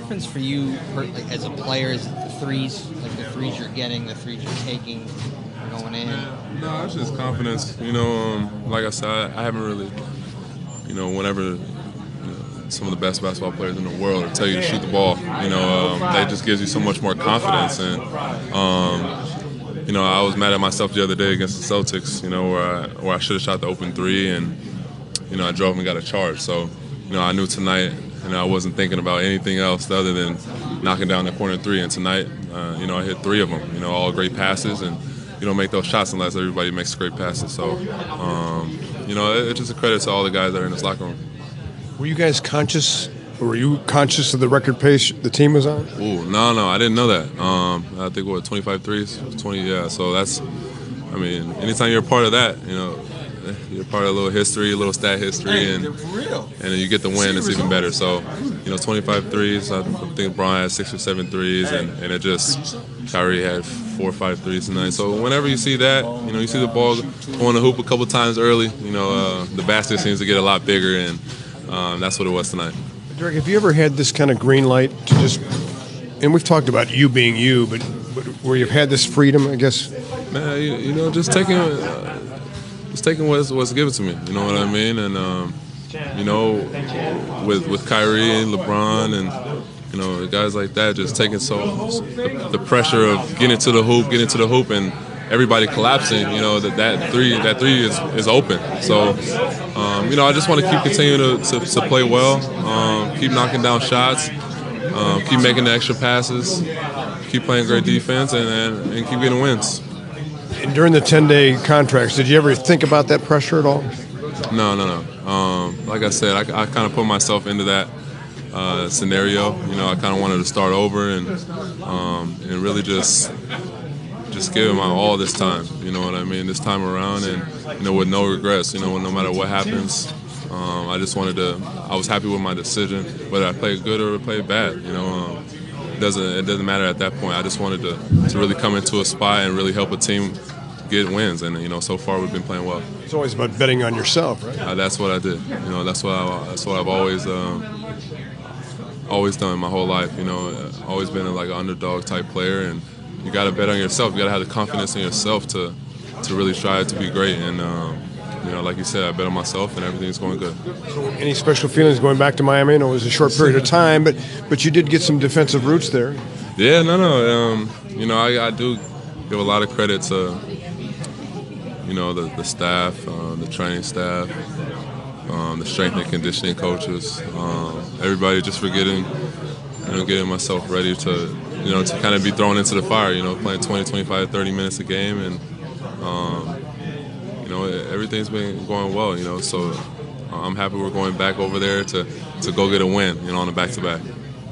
difference for you, like as a player, is the threes, like the threes you're getting, the threes you're taking, going in? No, it's just confidence. Like I said, I haven't really, whenever some of the best basketball players in the world tell you to shoot the ball, that just gives you so much more confidence. And, I was mad at myself the other day against the Celtics, where I should have shot the open three, and, I drove and got a charge. So, I knew tonight, I wasn't thinking about anything else other than knocking down the corner three. And tonight, I hit three of them, all great passes, and you don't make those shots unless everybody makes great passes. So, it's just a credit to all the guys that are in this locker room. Were you guys conscious, or were you conscious of the record pace the team was on? Ooh, no, I didn't know that. I think, 25 threes? 20, yeah. So that's, anytime you're a part of that, you're part of a little history, a little stat history, and you get the win, it's even better. So, 25 threes, I think Bron had 6 or 7 threes, and it just, Kyrie had 4 or 5 threes tonight. So whenever you see that, you see the ball on the hoop a couple times early, the basket seems to get a lot bigger, and that's what it was tonight. Derrick, have you ever had this kind of green light to just, and we've talked about you being you, but where you've had this freedom, I guess? Man, just taking what's given to me, you know what I mean? And, with Kyrie and Lebron and, guys like that, just taking the pressure of getting to the hoop and everybody collapsing, that three is open. So, I just want to keep continuing to play well, keep knocking down shots, keep making the extra passes, keep playing great defense, and keep getting wins. And during the 10-day contracts, did you ever think about that pressure at all? No. Like I said, I kind of put myself into that scenario. I kind of wanted to start over and really just give it my all this time. You know what I mean? This time around, and with no regrets. No matter what happens, I just wanted to. I was happy with my decision, whether I played good or played bad. It doesn't matter at that point. I just wanted to really come into a spot and really help a team get wins, and so far we've been playing well. It's always about betting on yourself, right? That's what I did. That's what I've always done my whole life. Always been like an underdog type player, and you got to bet on yourself. You got to have the confidence in yourself to really try to be great. And like you said, I bet on myself, and everything's going good. So, any special feelings going back to Miami? I know it was a short period of time, but you did get some defensive roots there. Yeah, no. I do give a lot of credit to the staff, the training staff, the strength and conditioning coaches, everybody, just for getting myself ready to kind of be thrown into the fire, playing 20, 25, 30 minutes a game, and everything's been going well, so I'm happy we're going back over there to go get a win, on a back-to-back.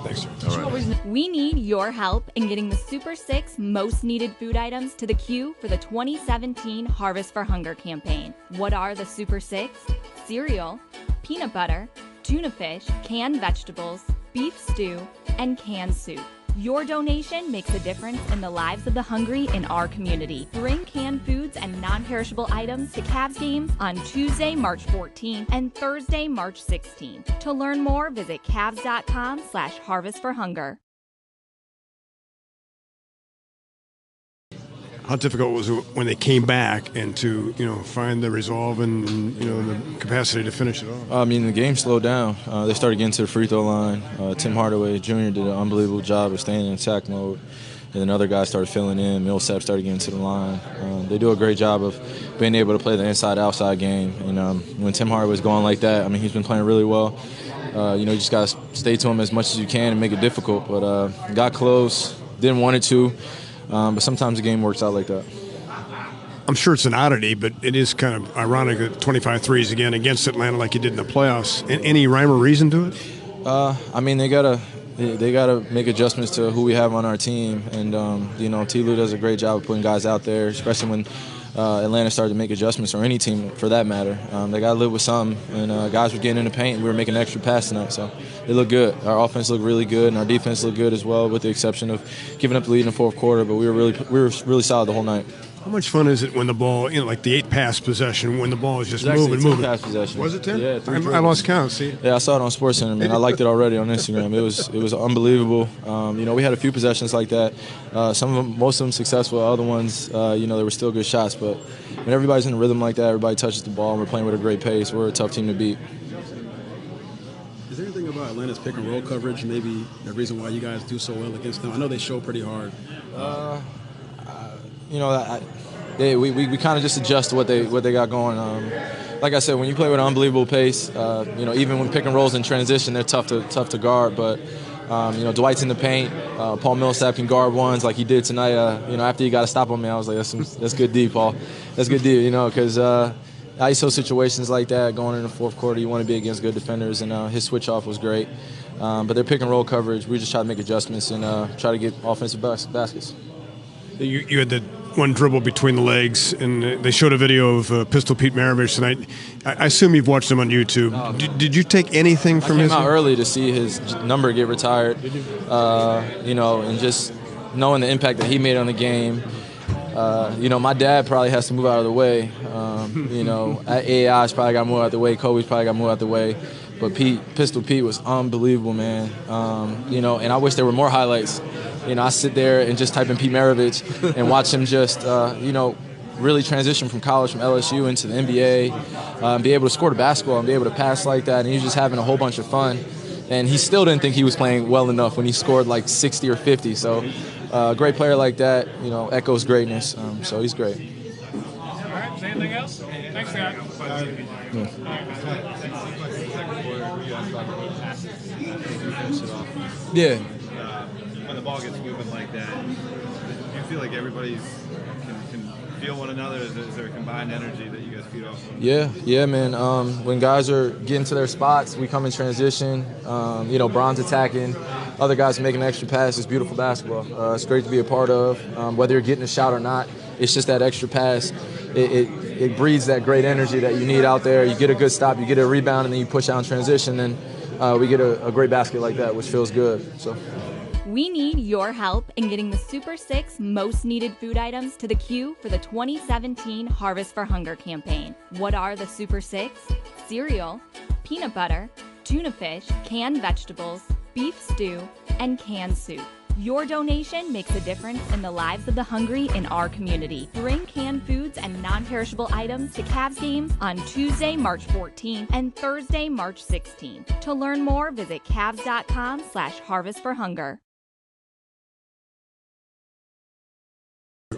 Thanks, sir. All right. We need your help in getting the Super 6 most needed food items to the queue for the 2017 Harvest for Hunger campaign. What are the Super 6? Cereal, peanut butter, tuna fish, canned vegetables, beef stew, and canned soup. Your donation makes a difference in the lives of the hungry in our community. Bring canned foods and non-perishable items to Cavs games on Tuesday, March 14th and Thursday, March 16th. To learn more, visit cavs.com/harvestforhunger. How difficult was it when they came back and to find the resolve and the capacity to finish it off? The game slowed down. They started getting to the free throw line. Tim Hardaway Jr. did an unbelievable job of staying in attack mode, and then other guys started filling in. Millsap started getting to the line. They do a great job of being able to play the inside-outside game. And when Tim Hardaway's going like that, he's been playing really well. You just got to stay to him as much as you can and make it difficult. But got close, didn't want it to. But sometimes the game works out like that. I'm sure it's an oddity, but it is kind of ironic that 25 threes again against Atlanta like you did in the playoffs. Any rhyme or reason to it? They gotta make adjustments to who we have on our team, and T. Lue does a great job of putting guys out there, especially when Atlanta started to make adjustments, or any team for that matter. They got to live with something, and guys were getting in the paint, and we were making an extra pass tonight, so it looked good. Our offense looked really good, and our defense looked good as well, with the exception of giving up the lead in the fourth quarter, but we were really solid the whole night. How much fun is it when the ball, like the 8-pass possession, when the ball is just moving? 10-pass possession. Was it 10? Yeah, I lost count. See? Yeah, I saw it on SportsCenter, man. I liked it already on Instagram. It was unbelievable. We had a few possessions like that. Some of them, most of them successful. Other ones, they were still good shots. But when everybody's in a rhythm like that, everybody touches the ball, and we're playing with a great pace. We're a tough team to beat. Is there anything about Atlanta's pick and roll coverage, maybe the reason why you guys do so well against them? I know they show pretty hard. We kind of just adjust to what they got going. Like I said, when you play with an unbelievable pace, even when pick and rolls in transition, they're tough to guard. But Dwight's in the paint. Paul Millsap can guard ones like he did tonight. After he got to stop on me, I was like, that's good D, Paul. That's good D. Because ISO situations like that going in the fourth quarter, you want to be against good defenders, and his switch off was great. But their pick and roll coverage, we just try to make adjustments and try to get offensive baskets. You had the one dribble between the legs, and they showed a video of Pistol Pete Maravich tonight. I assume you've watched him on YouTube. Did you take anything from his? I came out early to see his number get retired, and just knowing the impact that he made on the game. My dad probably has to move out of the way. AI's probably got to move out of the way. Kobe's probably got to move out of the way. But Pistol Pete was unbelievable, man. And I wish there were more highlights. I sit there and just type in Pete Maravich and watch him just, really transition from college, from LSU into the NBA, be able to score the basketball and be able to pass like that. And he was just having a whole bunch of fun. And he still didn't think he was playing well enough when he scored like 60 or 50. So a great player like that, echoes greatness. So he's great. All right, anything else? Thanks, guys. Yeah. When the ball gets moving like that, do you feel like everybody's can feel one another? Is there a combined energy that you guys feed off of? Yeah, man. When guys are getting to their spots, we come in transition. Bron's attacking, other guys making extra passes. Beautiful basketball. It's great to be a part of. Whether you're getting a shot or not, it's just that extra pass. It breeds that great energy that you need out there. You get a good stop, you get a rebound, and then you push out in transition, and we get a great basket like that, which feels good. So. We need your help in getting the Super 6 most needed food items to the queue for the 2017 Harvest for Hunger campaign. What are the Super 6? Cereal, peanut butter, tuna fish, canned vegetables, beef stew, and canned soup. Your donation makes a difference in the lives of the hungry in our community. Bring canned foods and non-perishable items to Cavs games on Tuesday, March 14th and Thursday, March 16th. To learn more, visit cavs.com/harvestforhunger.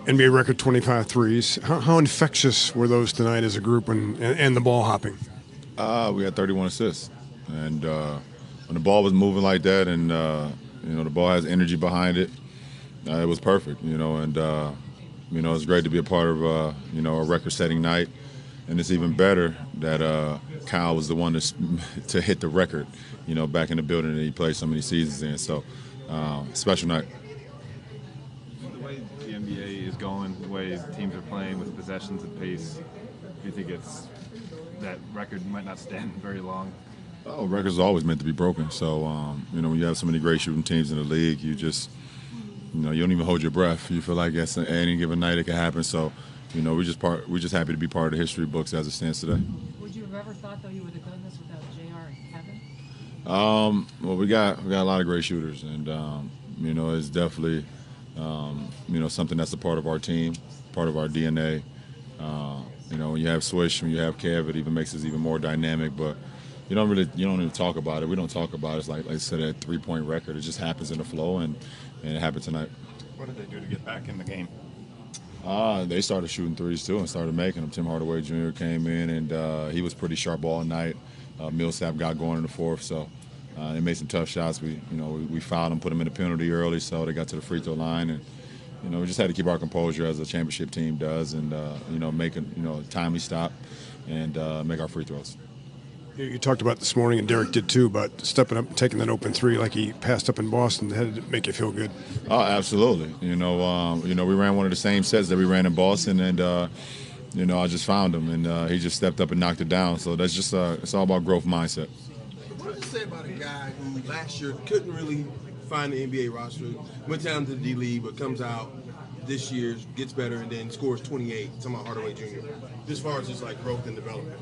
NBA record 25 threes. How infectious were those tonight as a group and the ball hopping? We had 31 assists. And when the ball was moving like that and, the ball has energy behind it, it was perfect, and, it's great to be a part of, a record-setting night. And it's even better that Kyle was the one to hit the record, back in the building that he played so many seasons in. So, special night. The way the NBA is going, the way teams are playing with possessions and pace, do you think that record might not stand very long? Oh, records are always meant to be broken. So, when you have so many great shooting teams in the league, you just, you don't even hold your breath. You feel like at any given night it can happen. So, we're just happy to be part of the history books as it stands today. Would you have ever thought, though, you would have done this without JR and Kevin? Well, we got a lot of great shooters, and it's definitely something that's a part of our team, part of our DNA. When you have Swish, when you have Kev, it even makes us even more dynamic. But you don't even talk about it. We don't talk about it. It's like I said, that 3-point record. It just happens in the flow, and it happened tonight. What did they do to get back in the game? They started shooting threes too and started making them. Tim Hardaway Jr. came in, and he was pretty sharp all night. Millsap got going in the fourth, so they made some tough shots. We fouled them, put them in the penalty early, so they got to the free throw line, and we just had to keep our composure as a championship team does, and make a timely stop and make our free throws. You talked about this morning, and Derrick did too, about stepping up and taking that open three like he passed up in Boston. Had to make you feel good. Oh, absolutely. We ran one of the same sets that we ran in Boston, and I just found him, and he just stepped up and knocked it down. So that's just it's all about growth mindset. What do you say about a guy who last year couldn't really find the NBA roster, went down to the D League, but comes out this year, gets better, and then scores 28. Talking about Hardaway Jr. As far as just like growth and development.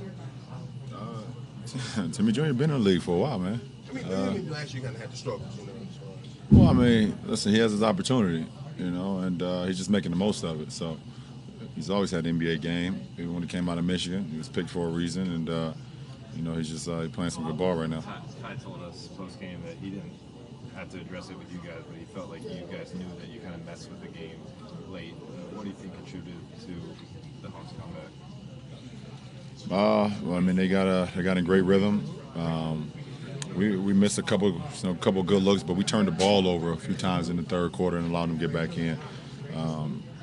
Timmy Jr. been in the league for a while, man. I mean, last year kind of had the struggles, you know. As far as. Well, I mean, listen, he has his opportunity, you know, and he's just making the most of it. So he's always had an NBA game. Even when he came out of Michigan, he was picked for a reason, and you know, he's just playing some good ball right now. Ty told us post game that he didn't have to address it with you guys, but he felt like you guys knew that you kind of messed with the game late. What do you think contributed to the Hawks comeback? Well, I mean, they got in great rhythm. We missed a couple good looks, but we turned the ball over a few times in the third quarter and allowed them to get back in.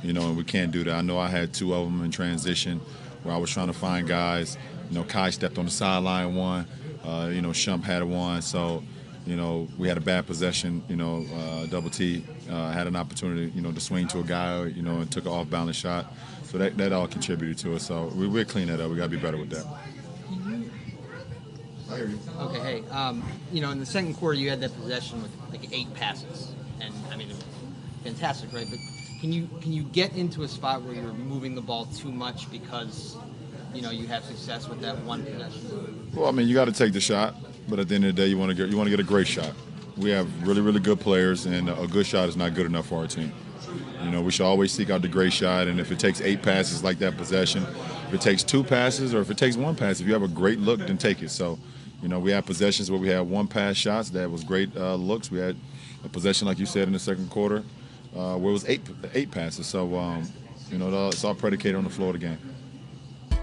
You know, and we can't do that. I know I had two of them in transition where I was trying to find guys. You know, Kai stepped on the sideline one. You know, Shump had one. So, you know, we had a bad possession. You know, Double T had an opportunity, you know, to swing to a guy, you know, and took an off-balance shot. So that all contributed to it. So we'll clean that up. We got to be better with that. Okay, hey, you know, in the second quarter, you had that possession with like 8 passes, and I mean, fantastic, right? But can you get into a spot where you're moving the ball too much because, you know, you have success with that one possession? Well, I mean, you got to take the shot, but at the end of the day, you want to get a great shot. We have really, really good players, and a good shot is not good enough for our team. You know, we should always seek out the great shot, and if it takes 8 passes like that possession, if it takes 2 passes or if it takes 1 pass, if you have a great look, then take it. So, you know, we had possessions where we had 1 pass shots that was great looks. We had a possession, like you said, in the second quarter where it was 8 passes. So, you know, it's all predicated on the flow of the game.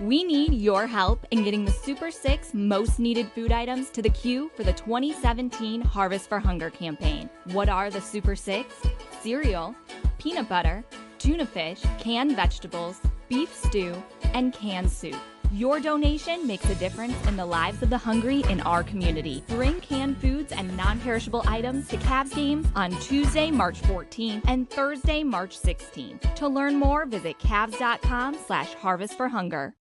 We need your help in getting the Super 6 most needed food items to the queue for the 2017 Harvest for Hunger campaign. What are the Super 6? Cereal, peanut butter, tuna fish, canned vegetables, beef stew, and canned soup. Your donation makes a difference in the lives of the hungry in our community. Bring canned foods and non-perishable items to Cavs games on Tuesday, March 14th and Thursday, March 16th. To learn more, visit Cavs.com/harvestforhunger.